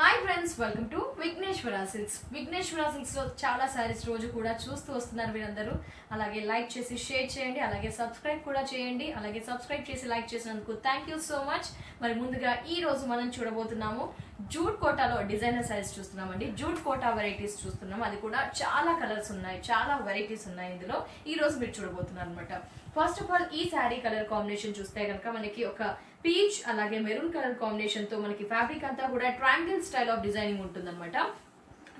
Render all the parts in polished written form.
Hi friends, welcome to Vighneshwara Silks. Vighneshwara Silks లో చాలా సారీస్ రోజు కూడా చూస్తూ వస్తున్నారు మీరందరూ. అలాగే లైక్ చేసి షేర్ చేయండి, అలాగే సబ్స్క్రైబ్ కూడా చేయండి. అలాగే సబ్స్క్రైబ్ చేసి లైక్ చేసినందుకు థ్యాంక్ యూ సో మచ్. మరి ముందుగా ఈ రోజు మనం చూడబోతున్నాము జూట్ కోటాలో డిజైనర్ సారీస్ చూస్తున్నామండి. జూట్ కోటా వెరైటీస్ చూస్తున్నాం. అది కూడా చాలా కలర్స్ ఉన్నాయి, చాలా వెరైటీస్ ఉన్నాయి ఇందులో. ఈ రోజు మీరు చూడబోతున్నారు అనమాట. ఫస్ట్ ఆఫ్ ఆల్ ఈ శారీ కలర్ కాంబినేషన్ చూస్తే కనుక మనకి ఒక పీచ్ అలాగే మెరూన్ కలర్ కాంబినేషన్ తో మనకి ఫ్యాబ్రిక్ అంతా కూడా ట్రయాంగిల్ స్టైల్ ఆఫ్ డిజైనింగ్ ఉంటుంది అనమాట.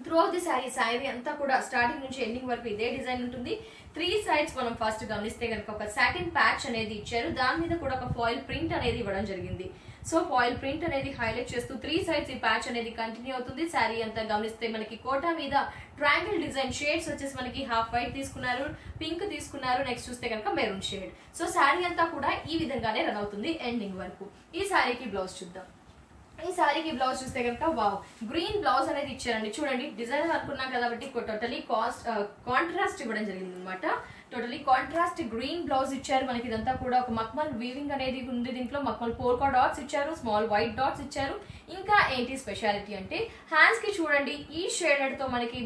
త్రూ ఆఫ్ ది శారీ అంతా కూడా స్టార్టింగ్ నుంచి ఎండింగ్ వరకు ఇదే డిజైన్ ఉంటుంది. 3 సైడ్స్ మనం ఫస్ట్ గమనిస్తే కనుక ఒక సాటిన్ ప్యాచ్ అనేది ఇచ్చారు. దాని మీద కూడా ఒక ఫాయిల్ ప్రింట్ అనేది ఇవ్వడం జరిగింది. సో ఫాయిల్ ప్రింట్ అనేది హైలైట్ చేస్తూ 3 సైడ్స్ ఈ ప్యాచ్ అనేది కంటిన్యూ అవుతుంది. శారీ అంతా గమనిస్తే మనకి కోటా మీద ట్రయాంగిల్ డిజైన్ షేడ్స్ వచ్చేసి మనకి హాఫ్ వైట్ తీసుకున్నారు, పింక్ తీసుకున్నారు, నెక్స్ట్ చూస్తే కనుక మెరూన్ షేడ్. సో శారీ అంతా కూడా ఈ విధంగానే రన్ అవుతుంది ఎండింగ్ వరకు. ఈ శారీకి బ్లౌజ్ చూద్దాం. ఈ శారీకి బ్లౌజ్ చూస్తే కనుక వావ్, గ్రీన్ బ్లౌజ్ అనేది ఇచ్చారండి. చూడండి, డిజైనర్ అనుకున్నాం కాబట్టి టోటలీ కాంట్రాస్ట్ ఇవ్వడం జరిగింది అనమాట. టోటలీ కాంట్రాస్ట్ గ్రీన్ బ్లౌజ్ ఇచ్చారు. మనకి ఇదంతా కూడా ఒక మక్మల్ వీవింగ్ అనేది ఉంది. దీంట్లో మక్మల్ పోల్కా డాట్స్ ఇచ్చారు, స్మాల్ వైట్ డాట్స్ ఇచ్చారు. ఇంకా ఏంటి స్పెషాలిటీ అంటే హ్యాండ్స్ కి చూడండి, ఈ షేడెడ్ తో మనకి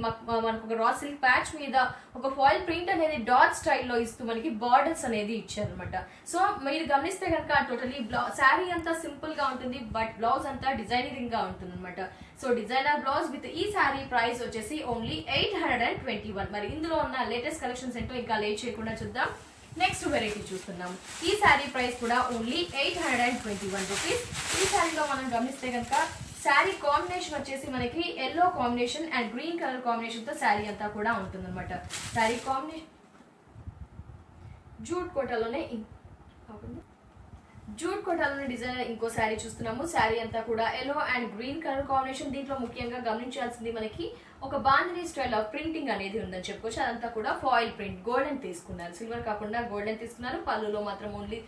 ఒక రా సిల్క్ ప్యాచ్ మీద ఒక ఫాయిల్ ప్రింట్ అనేది డాట్ స్టైల్లో ఇస్తూ మనకి బార్డర్స్ అనేది ఇచ్చారు అనమాట. సో మీరు గమనిస్తే కనుక టోటలీ శారీ అంతా సింపుల్ గా ఉంటుంది, బట్ బ్లౌజ్ అంతా డిజైనరింగ్ గా ఉంటుంది అనమాట. సో డిజైనర్ బ్లౌజ్ విత్ ఈ శారీ ప్రైస్ వచ్చేసి ఓన్లీ 821. మరి ఇందులో ఉన్న లేటెస్ట్ కలెక్షన్స్ ఏంటో ఇంకా లేట్ చేయకుండా చూద్దాం. నెక్స్ట్ వెరైటీ చూస్తున్నాం. ఈ శారీ ప్రైస్ కూడా ఓన్లీ 821 రూపీస్. ఈ శారీలో మనం గమనిస్తే కనుక శారీ కాంబినేషన్ వచ్చేసి మనకి yellow combination and green colour combination తో శారీ అంతా కూడా ఉంటుంది అనమాట. శారీ కాంబినేషన్ జూట్ కోటాలోనే డిజైనర్ ఇంకో శారీ చూస్తున్నాము. శారీ అంతా కూడా yellow and green colour combination. దీంట్లో ముఖ్యంగా గమనించాల్సింది మనకి ఒక బాందినీ స్టైల్ ఆఫ్ ప్రింటింగ్ అనేది ఉందని చెప్పుకోవచ్చు. అదంతా కూడా ఫాయిల్ ప్రింట్, గోల్డెన్ తీసుకున్నారు, సిల్వర్ కాకుండా గోల్డెన్ తీసుకున్నారు. పళ్ళులో మాత్రం ఓన్లీ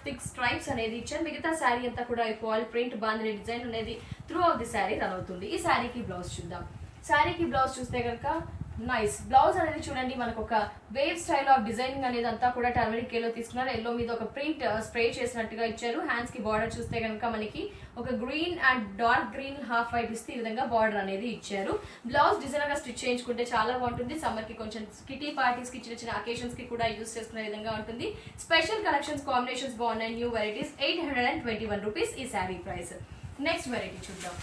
థిక్ స్ట్రైప్స్ అనేది ఇచ్చారు. మిగతా శారీ అంతా కూడా ఫాయిల్ ప్రింట్ బాందినీ డిజైన్ అనేది through of the sari run అవుతుంది. ఈ శారీకి బ్లౌజ్ చూద్దాం. శారీకి బ్లౌజ్ చూస్తే కనుక నైస్ బ్లౌజ్ అనేది చూడండి, మనకు ఒక వేవ్ స్టైల్ ఆఫ్ డిజైనింగ్ అనేది అంతా కూడా టర్మరిక్ ఎల్లో తీసుకున్నారు. ఎల్లో మీద ఒక ప్రింట్ స్ప్రే చేసినట్టుగా ఇచ్చారు. హ్యాండ్స్ కి బార్డర్ చూస్తే కనుక మనకి ఒక green and dark green half white ఇస్తే ఈ విధంగా బార్డర్ అనేది ఇచ్చారు. బ్లౌజ్ డిజైనర్ గా స్టిచ్ చేయించుకుంటే చాలా బాగుంటుంది. సమ్మర్ కి కొంచెం కిటీ పార్టీస్ కి చిన్న చిన్న అకేషన్స్ కి కూడా యూస్ చేసుకునే విధంగా ఉంటుంది. స్పెషల్ కలెక్షన్స్, కాంబినేషన్స్ బాగున్నాయి, న్యూ వెరైటీస్. 821 రూపీస్ ఈ శారీ ప్రైస్. నెక్స్ట్ వెరైటీ చూద్దాం.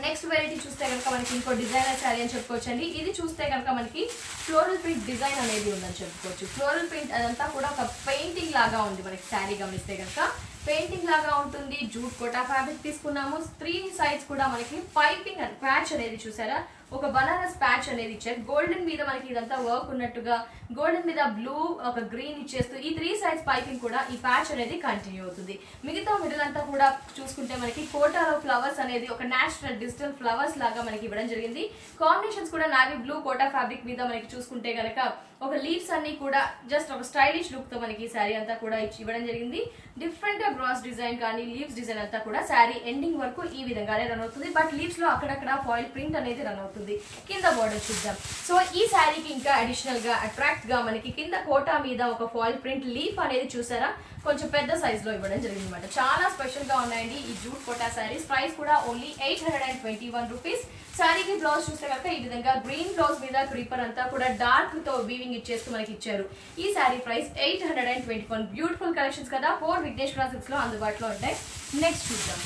నెక్స్ట్ వెరైటీ చూస్తే కనుక మనకి ఇంకో డిజైనర్ శారీ అని చెప్పుకోవచ్చండి. ఇది చూస్తే కనుక మనకి ఫ్లోరల్ ప్రింట్ డిజైన్ అనేది ఉందని చెప్పుకోవచ్చు. ఫ్లోరల్ ప్రింట్ అదంతా కూడా ఒక పెయింటింగ్ లాగా ఉంది. మనకి శారీ గమనిస్తే కనుక పెయింటింగ్ లాగా ఉంటుంది. జూట్ కోటా ఫ్యాబ్రిక్ తీసుకున్నాము. 3 సైడ్స్ కూడా మనకి పైపింగ్ అండ్ ప్యాచ్ అనేది చూసారా, ఒక బనారస్ ప్యాచ్ అనేది ఇచ్చారు. గోల్డెన్ మీద మనకి ఇదంతా వర్క్ ఉన్నట్టుగా, గోల్డెన్ మీద బ్లూ ఒక గ్రీన్ ఇచ్చేస్తూ ఈ 3 సైడ్స్ పైపింగ్ కూడా ఈ ప్యాచ్ అనేది కంటిన్యూ అవుతుంది. మిగతా మిడిల్ అంతా కూడా చూసుకుంటే మనకి కోటాలో ఫ్లవర్స్ అనేది ఒక నేచురల్ డిజిటల్ ఫ్లవర్స్ లాగా మనకి ఇవ్వడం జరిగింది. కాంబినేషన్స్ కూడా నావీ బ్లూ కోటా ఫ్యాబ్రిక్ మీద మనకి చూసుకుంటే కనుక ఒక లీవ్స్ అన్ని కూడా జస్ట్ ఒక స్టైలిష్ లుక్ తో మనకి శారీ అంతా కూడా ఇవ్వడం జరిగింది. డిఫరెంట్ బ్రాస్ డిజైన్ కానీ లీవ్స్ డిజైన్ అంతా కూడా శారీ ఎండింగ్ వరకు ఈ విధంగానే రన్ అవుతుంది. బట్ లీవ్స్ లో అక్కడక్కడ ఫాయిల్ ప్రింట్ అనేది రన్ అవుతుంది. కింద బోర్డర్ చూద్దాం. సో ఈ శారీకి ఇంకా అడిషనల్ గా అట్రాక్ట్ గా మనకి కింద కోటా మీద ఒక ఫాయిల్ ప్రింట్ లీఫ్ అనేది చూసారా, కొంచెం పెద్ద సైజ్ లో ఇవ్వడం జరిగింది అనమాట. చాలా స్పెషల్ గా ఉన్నాయండి ఈ జూట్ కోటా శారీస్. ప్రైస్ కూడా ఓన్లీ 821 రూపీస్. శారీకి బ్లౌజ్ చూస్తే కనుక ఈ విధంగా గ్రీన్ బ్లౌజ్ మీద క్రీపర్ అంతా కూడా డార్క్ తో వీవింగ్ ఇచ్చేస్తూ మనకి ఇచ్చారు. ఈ శారీ ప్రైస్ 821. బ్యూటిఫుల్ కలెక్షన్స్ కదా, 4 విఘ్నేశ్వర సిల్క్స్ లో అందుబాటులో ఉంటాయి. నెక్స్ట్ చూద్దాం.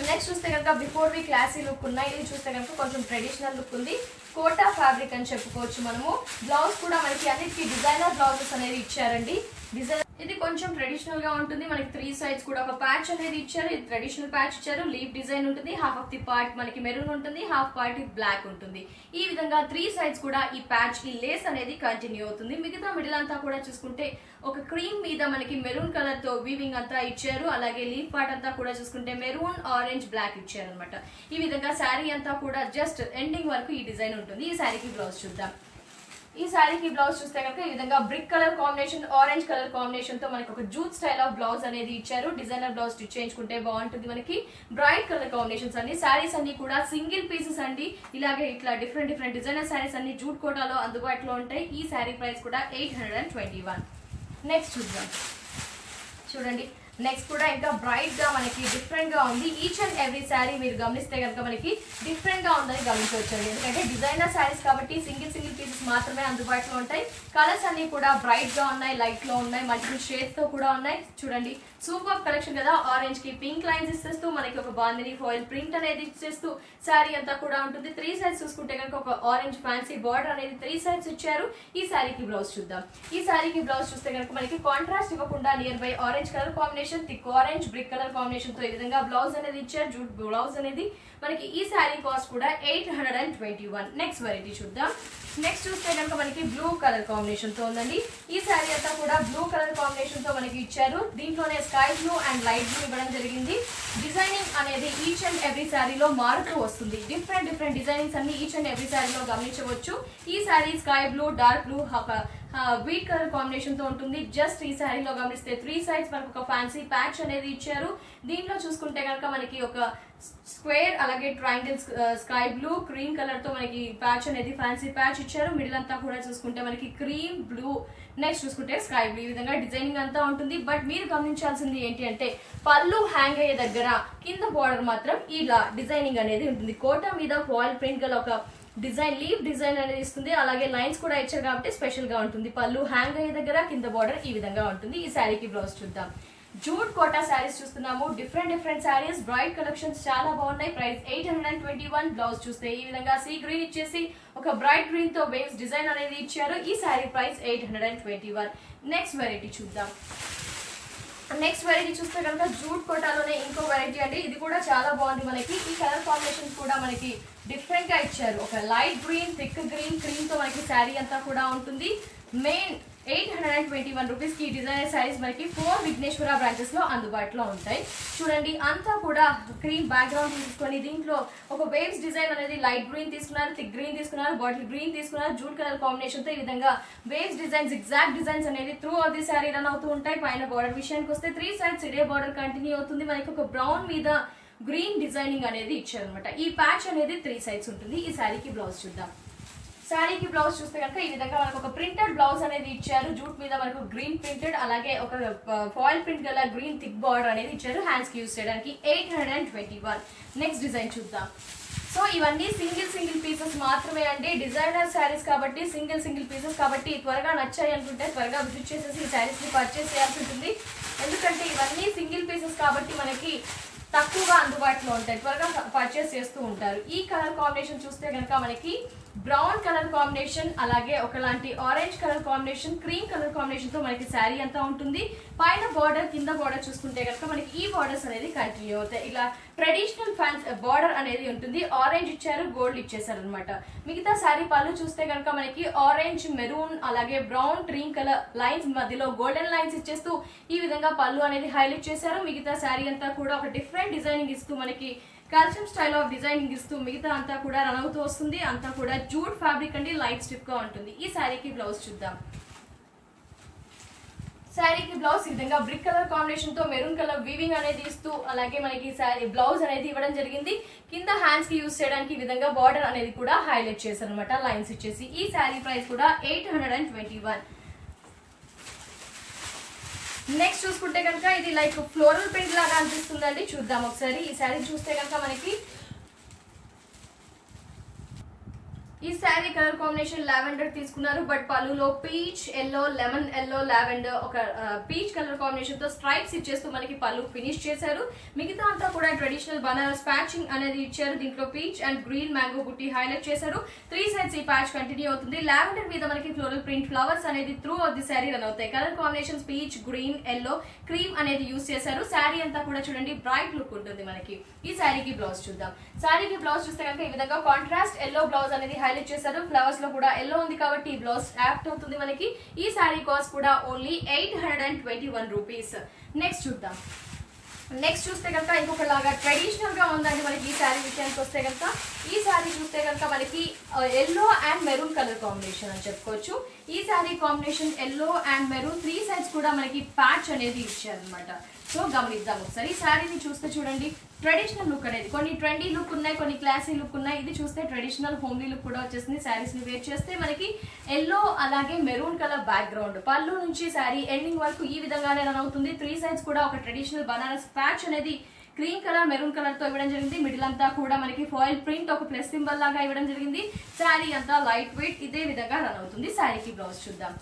నెక్స్ట్ చూస్తే కనుక బిఫోర్ వి క్లాసీ లుక్ ఉన్నాయి. ఇది చూస్తే కనుక కొంచెం ట్రెడిషనల్ లుక్ ఉంది. కోటా ఫ్యాబ్రిక్ అని చెప్పుకోవచ్చు మనము. బ్లౌజ్ కూడా మనకి అన్నిటికీ డిజైనర్ బ్లౌజెస్ అనేది ఇచ్చారండి. ఇది కొంచెం ట్రెడిషనల్ గా ఉంటుంది. మనకి 3 సైడ్స్ కూడా ఒక ప్యాచ్ అనేది ఇచ్చారు. ఇది ట్రెడిషనల్ ప్యాచ్ ఇచ్చారు. లీవ్ డిజైన్ ఉంటుంది. హాఫ్ ఆఫ్ ది పార్ట్ మనకి మెరూన్ ఉంటుంది, హాఫ్ పార్ట్ బ్లాక్ ఉంటుంది. ఈ విధంగా 3 సైడ్స్ కూడా ఈ ప్యాచ్ ఈ లేస్ అనేది కంటిన్యూ అవుతుంది. మిగతా మిడిల్ అంతా కూడా చూసుకుంటే ఒక క్రీమ్ మీద మనకి మెరూన్ కలర్ తో వీవింగ్ అంతా ఇచ్చారు. అలాగే లీఫ్ పార్ట్ అంతా కూడా చూసుకుంటే మెరూన్, ఆరెంజ్, బ్లాక్ ఇచ్చారు అనమాట. ఈ విధంగా శారీ అంతా కూడా జస్ట్ ఎండింగ్ వరకు ఈ డిజైన్ ఉంటుంది. ఈ శారీకి బ్లౌజ్ చూద్దాం. ఈ శారీకి బ్లౌజ్ చూస్తే కనుక ఈ విధంగా brick colour combination, orange colour combination తో మనకి ఒక జూట్ స్టైల్ ఆఫ్ బ్లౌజ్ అనేది ఇచ్చారు. డిజైనర్ బ్లౌజ్ స్టిచ్ చేయించుకుంటే బాగుంటుంది. మనకి బ్రైట్ కలర్ కాంబినేషన్స్ అండి. శారీస్ అన్ని కూడా సింగిల్ పీసెస్ అండి. ఇలాగే ఇట్లా డిఫరెంట్ డిజైనర్ శారీస్ అన్ని జూట్ కోటాలో అందుబాటులో ఉంటాయి. ఈ శారీ ప్రైస్ కూడా 821. నెక్స్ట్ చూద్దాం. చూడండి, నెక్స్ట్ కూడా ఇంకా బ్రైట్ గా మనకి డిఫరెంట్ గా ఉంది. ఈచ్ అండ్ ఎవ్రీ శారీ మీరు గమనిస్తే కనుక మనకి డిఫరెంట్ గా ఉందని గమనించవచ్చు. ఎందుకంటే డిజైనర్ శారీస్ కాబట్టి సింగిల్ పీసెస్ మాత్రమే అందుబాటులో ఉంటాయి. కలర్స్ అన్ని కూడా బ్రైట్ గా ఉన్నాయి, లైట్ లో ఉన్నాయి, మల్టిపుల్ షేడ్స్ తో కూడా ఉన్నాయి. చూడండి సూపర్ కలెక్షన్ కదా. ఆరెంజ్ కి పింక్ లైన్స్ ఇస్తూ మనకి ఒక బాందిని ఫాయిల్ ప్రింట్ అనేది ఇచ్చేస్తూ శారీ అంతా కూడా ఉంటుంది. 3 సైడ్స్ చూసుకుంటే కనుక ఒక ఆరెంజ్ ఫ్యాన్సీ బార్డర్ అనేది 3 సైడ్స్ ఇచ్చారు. ఈ శారీకి బ్లౌజ్ చూద్దాం. ఈ శారీకి బ్లౌజ్ చూస్తే కనుక మనకి కాంట్రాస్ట్ ఇవ్వకుండా near by orange colour combination, thick orange brick colour combination తో ఈ విధంగా బ్లౌజ్ అనేది ఇచ్చారు. జూట్ బ్లౌజ్ అనేది మనకి. ఈ శారీ కాస్ట్ కూడా 821. నెక్స్ట్ వెరైటీ చూద్దాం. నెక్స్ట్ చూస్తే కనుక మనకి బ్లూ కలర్ కాంబినేషన్ తో ఉందండి. ఈ శారీ అంతా కూడా బ్లూ కలర్ కాంబినేషన్ తో మనకి ఇచ్చారు. దీంట్లోనే sky blue and light blue ఇవ్వడం జరిగింది. డిజైనింగ్ అనేది ఈచ్ అండ్ ఎవ్రీ శారీలో మారుతూ వస్తుంది. డిఫరెంట్ డిజైనింగ్స్ అన్ని ఈచ్ అండ్ ఎవ్రీ శారీలో గమనించవచ్చు. ఈ sari sky blue, dark blue, wheat colour combination తో ఉంటుంది. జస్ట్ ఈ శారీలో గమనిస్తే 3 సైడ్స్ మనకు ఒక ఫ్యాన్సీ ప్యాచ్ అనేది ఇచ్చారు. దీంట్లో చూసుకుంటే కనుక మనకి ఒక స్క్వేర్ అలాగే triangles sky blue cream colour తో మనకి ప్యాచ్ అనేది ఫ్యాన్సీ ప్యాచ్ ఇచ్చారు. మిడిల్ అంతా కూడా చూసుకుంటే మనకి క్రీమ్ బ్లూ, నెక్స్ట్ చూసుకుంటే స్కై బ్లూ, ఈ విధంగా డిజైనింగ్ అంతా ఉంటుంది. బట్ మీరు గమనించాల్సింది ఏంటి అంటే పళ్ళు హ్యాంగ్ అయ్యే దగ్గర కింద బార్డర్ మాత్రం ఇలా డిజైనింగ్ అనేది ఉంటుంది. కోటా మీద ఫాయిల్ ప్రింట్ గల ఒక డిజైన్, లీవ్ డిజైన్ అనేది ఇస్తుంది. అలాగే లైన్స్ కూడా ఇచ్చారు కాబట్టి స్పెషల్ గా ఉంటుంది. పళ్ళు హ్యాంగ్ అయ్యే దగ్గర కింద బార్డర్ ఈ విధంగా ఉంటుంది. ఈ శారీకి బ్లౌజ్ చూద్దాం. జూట్ కోటా శారీస్ చూస్తున్నాము. డిఫరెంట్ శారీస్, బ్రైట్ కలెక్షన్స్ చాలా బాగున్నాయి. ప్రైస్ 821. బ్లౌజ్ చూస్తే ఈ విధంగా సీ గ్రీన్ ఇచ్చేసి ఒక బ్రైట్ గ్రీన్ తో వేవ్స్ డిజైన్ అనేది ఇచ్చారు. ఈ శారీ ప్రైస్ 821. నెక్స్ట్ వెరైటీ చూద్దాం. నెక్స్ట్ వెరైటీ చూస్తే కనుక జూట్ కోటాలోనే ఇంకో వెరైటీ అండి. ఇది కూడా చాలా బాగుంది మనకి. ఈ కలర్ కాంబినేషన్ కూడా మనకి డిఫరెంట్ గా ఇచ్చారు. ఒక light green, thick green, cream తో మనకి శారీ అంతా కూడా ఉంటుంది. మెయిన్ 821 రూపీస్ కి డిజైనర్ శారీస్ మనకి 4 విఘ్నేశ్వర బ్రాంచెస్ లో అందుబాటులో ఉంటాయి. చూడండి అంతా కూడా క్రీమ్ బ్యాక్గ్రౌండ్ తీసుకొని దీంట్లో ఒక వేవ్స్ డిజైన్ అనేది లైట్ గ్రీన్ తీసుకున్నారు, థిక్ గ్రీన్ తీసుకున్నారు, బాటిల్ గ్రీన్ తీసుకున్నారు. జూట్ కలర్ కాంబినేషన్ తో ఈ విధంగా వేవ్స్ డిజైన్స్, ఎగ్జాక్ట్ డిజైన్స్ అనేది through of the sari run అవుతూ ఉంటాయి. పైన బార్డర్ విషయానికి వస్తే 3 సైడ్స్ ఇదే బార్డర్ కంటిన్యూ అవుతుంది. మనకి ఒక బ్రౌన్ మీద గ్రీన్ డిజైనింగ్ అనేది ఇచ్చారు అనమాట. ఈ ప్యాచ్ అనేది 3 సైడ్స్ ఉంటుంది. ఈ శారీకి బ్లౌజ్ చూద్దాం. శారీకి బ్లౌజ్ చూస్తే కనుక ఈ విధంగా మనకు ఒక ప్రింటెడ్ బ్లౌజ్ అనేది ఇచ్చారు. జూట్ మీద మనకు గ్రీన్ ప్రింటెడ్, అలాగే ఒక ఫాయిల్ ప్రింట్ గల గ్రీన్ థిక్ బార్డర్ అనేది ఇచ్చారు హ్యాండ్స్ కి యూజ్ చేయడానికి. 821. నెక్స్ట్ డిజైన్ చూద్దాం. సో ఇవన్నీ సింగిల్ పీసెస్ మాత్రమే అండి. డిజైనర్ శారీస్ కాబట్టి సింగిల్ పీసెస్ కాబట్టి త్వరగా నచ్చాయి అనుకుంటే త్వరగా విజిట్ చేసేసి ఈ శారీస్ ని పర్చేస్ చేయాల్సి ఉంటుంది. ఎందుకంటే ఇవన్నీ సింగిల్ పీసెస్ కాబట్టి మనకి తక్కువగా అందుబాటులో ఉంటాయి, త్వరగా పర్చేస్ చేస్తూ ఉంటారు. ఈ కలర్ కాంబినేషన్ చూస్తే కనుక మనకి బ్రౌన్ కలర్ కాంబినేషన్, అలాగే ఒకలాంటి orange colour combination, cream colour combination తో మనకి శారీ అంతా ఉంటుంది. పైన బార్డర్, కింద బార్డర్ చూసుకుంటే కనుక మనకి ఈ బార్డర్స్ అనేది కంటిన్యూ అవుతాయి. ఇలా ట్రెడిషనల్ ఫ్యాన్స్ బార్డర్ అనేది ఉంటుంది. ఆరెంజ్ ఇచ్చారు, గోల్డ్ ఇచ్చేసారు అనమాట. మిగతా శారీ పళ్ళు చూస్తే కనుక మనకి ఆరెంజ్, మెరూన్, అలాగే బ్రౌన్, క్రీమ్ కలర్ లైన్స్ మధ్యలో గోల్డెన్ లైన్స్ ఇచ్చేస్తూ ఈ విధంగా పళ్ళు అనేది హైలైట్ చేశారు. మిగతా శారీ అంతా కూడా ఒక డిఫరెంట్ డిజైనింగ్ ఇస్తూ మనకి కాల్షియం స్టైల్ ఆఫ్ డిజైనింగ్ ఇస్తూ మిగతా అంతా కూడా రన్ అవుతూ వస్తుంది. అంతా కూడా జూట్ ఫ్యాబ్రిక్ అండి, లైట్ స్టిఫ్ గా ఉంటుంది. ఈ శారీకి బ్లౌజ్ చూద్దాం. శారీకి బ్లౌజ్ ఈ విధంగా బ్రిక్ కలర్ కాంబినేషన్ తో మెరూన్ కలర్ వీవింగ్ అనేది ఇస్తూ అలాగే మనకి శారీ బ్లౌజ్ అనేది ఇవ్వడం జరిగింది. కింద హ్యాండ్స్ కి యూజ్ చేయడానికి ఈ విధంగా బార్డర్ అనేది కూడా హైలైట్ చేశారు అనమాట, లైన్స్ ఇచ్చేసి. ఈ శారీ ప్రైస్ కూడా 821. నెక్స్ట్ చూసుకుంటే కనుక ఇది లైక్ ఫ్లోరల్ ప్రింట్ లాగా అనిపిస్తుందండి. చూద్దాం ఒకసారి. ఈ శారీ చూస్తే కనుక మనకి ఈ శారీ కలర్ కాంబినేషన్ లావెండర్ తీసుకున్నారు. బట్ పళ్ళులో peach yellow, lemon yellow, lavender ఒక పీచ్ కలర్ కాంబినేషన్ తో స్ట్రైప్స్ ఇచ్చేస్తూ మనకి పళ్ళు ఫినిష్ చేశారు. మిగతా అంతా కూడా ట్రెడిషనల్ బనారస్ ప్యాచింగ్ అనేది ఇచ్చారు. దీంట్లో పీచ్ అండ్ గ్రీన్ మ్యాంగో బుట్టి హైలైట్ చేశారు. 3 సైడ్స్ ఈ ప్యాచ్ కంటిన్యూ అవుతుంది. లావెండర్ మీద మనకి ఫ్లోరల్ ప్రింట్ ఫ్లవర్స్ అనేది through of the sari run అవుతాయి. Colour combinations peach, green, yellow, cream అనేది యూజ్ చేశారు. శారీ అంతా కూడా చూడండి బ్రైట్ లుక్ ఉంటుంది మనకి. ఈ శారీకి బ్లౌజ్ చూద్దాం. శారీకి బ్లౌజ్ చూస్తే కనుక ఈ విధంగా కాంట్రాస్ట్ ఎల్లో బ్లౌజ్ అనేది హైలైట్ చేశారు. ఫ్లవర్స్ లో కూడా ఎల్లో ఉంది కాబట్టి ఈ బ్లౌజ్ యాప్ట్ అవుతుంది మనకి. ఈ శారీ కాస్ట్ కూడా ఓన్లీ 821 రూపీస్. నెక్స్ట్ చూద్దాం. నెక్స్ట్ చూస్తే కనుక ఇంకొక లాగా ట్రెడిషనల్ గా ఉందండి మనకి. ఈ శారీ విషయానికి వస్తే కనుక ఈ శారీ చూస్తే కనుక మనకి yellow and maroon colour combination అని చెప్పుకోవచ్చు. ఈ sari combination yellow and maroon 3 sides కూడా మనకి ప్యాచ్ అనేది ఇచ్చారనమాట. సో గమనిద్దాం ఒకసారి. ఈ శారీని చూస్తే చూడండి ట్రెడిషనల్ లుక్ అనేది, కొన్ని ట్రెండీ లుక్ ఉన్నాయి, కొన్ని క్లాసీ లుక్ ఉన్నాయి. ఇది చూస్తే ట్రెడిషనల్ హోమ్లీ లుక్ కూడా వచ్చేసింది. శారీస్ ని వేర్ చేస్తే మనకి ఎల్లో అలాగే మెరూన్ కలర్ బ్యాక్గ్రౌండ్, పళ్ళు నుంచి శారీ ఎండింగ్ వరకు ఈ విధంగానే రన్ అవుతుంది. 3 సైడ్స్ కూడా ఒక ట్రెడిషనల్ బనారస్ ప్యాచ్ అనేది క్రీమ్ కలర్ మెరూన్ కలర్ తో ఇవ్వడం జరిగింది. మిడిల్ అంతా కూడా మనకి ఫాయిల్ ప్రింట్ ఒక ప్లస్ సింబల్ లాగా ఇవ్వడం జరిగింది. శారీ అంతా లైట్ వెయిట్ ఇదే విధంగా రన్ అవుతుంది. శారీకి బ్లౌజ్ చూద్దాం.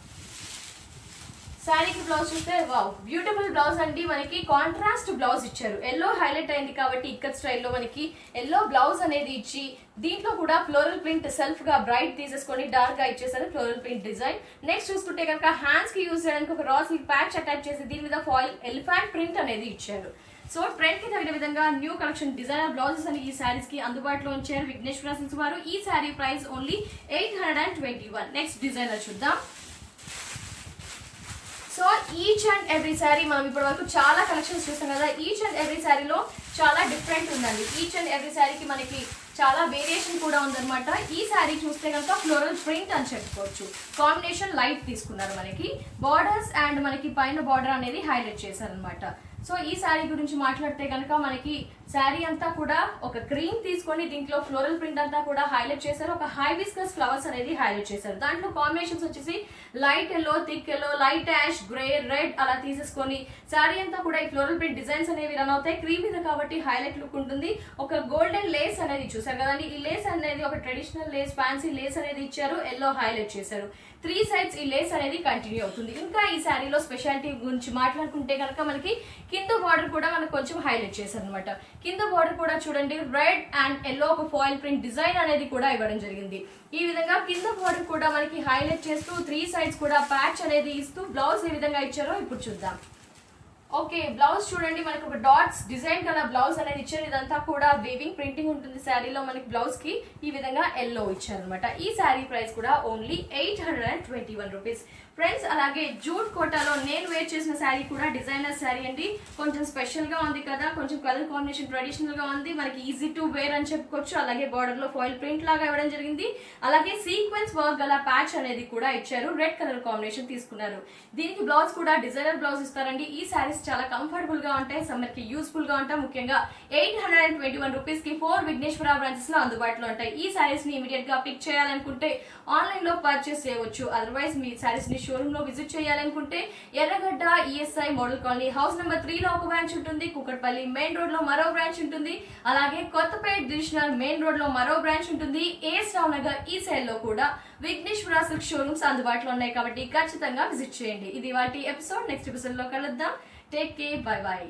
శారీకి బ్లౌజ్ చూస్తే వావ్ బ్యూటిఫుల్ బ్లౌజ్ అండి. మనకి కాంట్రాస్ట్ బ్లౌజ్ ఇచ్చారు. ఎల్లో హైలైట్ అయింది కాబట్టి ఇక్కత్ స్టైల్లో మనకి ఎల్లో బ్లౌజ్ అనేది ఇచ్చి దీంట్లో కూడా ఫ్లోరల్ ప్రింట్ సెల్ఫ్ గా బ్రైట్ తీసేసుకొని డార్క్ గా ఇచ్చేసారు ఫ్లోరల్ ప్రింట్ డిజైన్. నెక్స్ట్ చూసుకుంటే కనుక హ్యాండ్స్ కి యూజ్ చేయడానికి ఒక రా సిల్క్ ప్యాచ్ అటాచ్ చేసి దీని మీద ఫాయిల్ ఎలిఫెంట్ ప్రింట్ అనేది ఇచ్చారు. సో ట్రెండ్ కి తగిన విధంగా న్యూ కలెక్షన్ డిజైనర్ బ్లౌజెస్ అని ఈ శారీస్ కి అందుబాటులో ఉంచారు విఘ్నేశ్వర సిల్క్స్ వారు. ఈ sari price only 821. Next designer చూద్దాం. So each and every sari మనం ఇప్పటి వరకు చాలా కలెక్షన్స్ చూస్తాం కదా, ఈచ్ అండ్ ఎవ్రీ శారీలో చాలా డిఫరెంట్ ఉందండి. ఈచ్ అండ్ ఎవ్రీ శారీకి మనకి చాలా వేరియేషన్ కూడా ఉందన్నమాట. ఈ శారీ చూస్తే కనుక ఫ్లోరల్ ప్రింట్ అని చెప్పుకోవచ్చు. కాంబినేషన్ లైట్ తీసుకున్నారు. మనకి బార్డర్స్ అండ్ మనకి పైన బార్డర్ అనేది హైలైట్ చేశారనమాట. సో ఈ శారీ గురించి మాట్లాడితే కనుక మనకి శారీ అంతా కూడా ఒక క్రీమ్ తీసుకొని దీంట్లో ఫ్లోరల్ ప్రింట్ అంతా కూడా హైలైట్ చేశారు. ఒక హైబిస్కస్ ఫ్లవర్స్ అనేది హైలైట్ చేశారు. దాంట్లో కాంబినేషన్స్ వచ్చేసి light yellow, thick yellow, light ash, grey, red అలా తీసేసుకొని శారీ అంతా కూడా ఈ ఫ్లోరల్ ప్రింట్ డిజైన్స్ అనేవి రన్ అవుతాయి. క్రీమ్ మీద కాబట్టి హైలైట్ లుక్ ఉంటుంది. ఒక గోల్డెన్ లేస్ అనేది చూసారు కదండి. ఈ లేస్ అనేది ఒక ట్రెడిషనల్ లేస్, ఫ్యాన్సీ లేస్ అనేది ఇచ్చారు. ఎల్లో హైలైట్ చేశారు. 3 సైడ్స్ ఈ లేస్ అనేది కంటిన్యూ అవుతుంది. ఇంకా ఈ శారీలో స్పెషాలిటీ గురించి మాట్లాడుకుంటే కనుక మనకి కింద బార్డర్ కూడా మనకు కొంచెం హైలైట్ చేశారు అనమాట. కింద బార్డర్ కూడా చూడండి రెడ్ అండ్ ఎల్లో ఒక ఫాయిల్ ప్రింట్ డిజైన్ అనేది కూడా ఇవ్వడం జరిగింది. ఈ విధంగా కింద బార్డర్ కూడా మనకి హైలైట్ చేస్తూ 3 సైడ్స్ కూడా ప్యాచ్ అనేది ఇస్తూ బ్లౌజ్ ఏ విధంగా ఇచ్చారో ఇప్పుడు చూద్దాం. ఓకే బ్లౌజ్ చూడండి. మనకి ఒక డాట్స్ డిజైన్ కలర్ బ్లౌజ్ అనేది ఇచ్చారు. ఇదంతా కూడా వీవింగ్ ప్రింటింగ్ ఉంటుంది శారీలో. మనకి బ్లౌజ్ కి ఈ విధంగా ఎల్లో ఇచ్చారు అనమాట. ఈ శారీ ప్రైస్ కూడా ఓన్లీ 821 రూపీస్. ఫ్రెండ్స్ అలాగే జూట్ కోటాలో నేను వేర్ చేసిన శారీ కూడా డిజైనర్ శారీ అండి. కొంచెం స్పెషల్ గా ఉంది కదా, కొంచెం కలర్ కాంబినేషన్ ట్రెడిషనల్ గా ఉంది. మనకి ఈజీ టు వేర్ అని చెప్పుకోవచ్చు. అలాగే బార్డర్ లో ఫాయిల్ ప్రింట్ లాగా ఇవ్వడం జరిగింది. అలాగే సీక్వెన్స్ వర్క్ గల ప్యాచ్ అనేది కూడా ఇచ్చారు. రెడ్ కలర్ కాంబినేషన్ తీసుకున్నారు. దీనికి బ్లౌజ్ కూడా డిజైనర్ బ్లౌజ్ ఇస్తారండి. ఈ శారీస్ చాలా కంఫర్టబుల్ గా ఉంటాయి, సమ్మర్ కి యూస్ఫుల్ గా ఉంటాయి. ముఖ్యంగా 821 రూపీస్ కి 4 విఘ్నేశ్వర బ్రాంచెస్ లో అందుబాటులో ఉంటాయి. ఈ శారీస్ ని ఇమీడియట్ గా పిక్ చేయాలనుకుంటే ఆన్లైన్ లో పర్చేస్ చేయవచ్చు. అదర్వైజ్ మీ శారీస్ ని షోరూమ్ లో విజిట్ చేయాలనుకుంటే ఎర్రగడ్డ ESI model colony house number 3 లో ఒక బ్రాంచ్ ఉంటుంది. కుకట్పల్లి మెయిన్ రోడ్ లో మరో బ్రాంచ్ ఉంటుంది. అలాగే కొత్తపేట డివిజనల్ మెయిన్ రోడ్ లో మరో బ్రాంచ్ ఉంటుంది. ఏఎస్ రావు నగర్ ఈ సైడ్ లో కూడా విఘ్నేశ్వర సిల్క్ షోరూమ్స్ అందుబాటులో ఉన్నాయి కాబట్టి ఖచ్చితంగా విజిట్ చేయండి. ఇది వాటి ఎపిసోడ్. నెక్స్ట్ ఎపిసోడ్ లో కలుద్దాం. Take care, by by.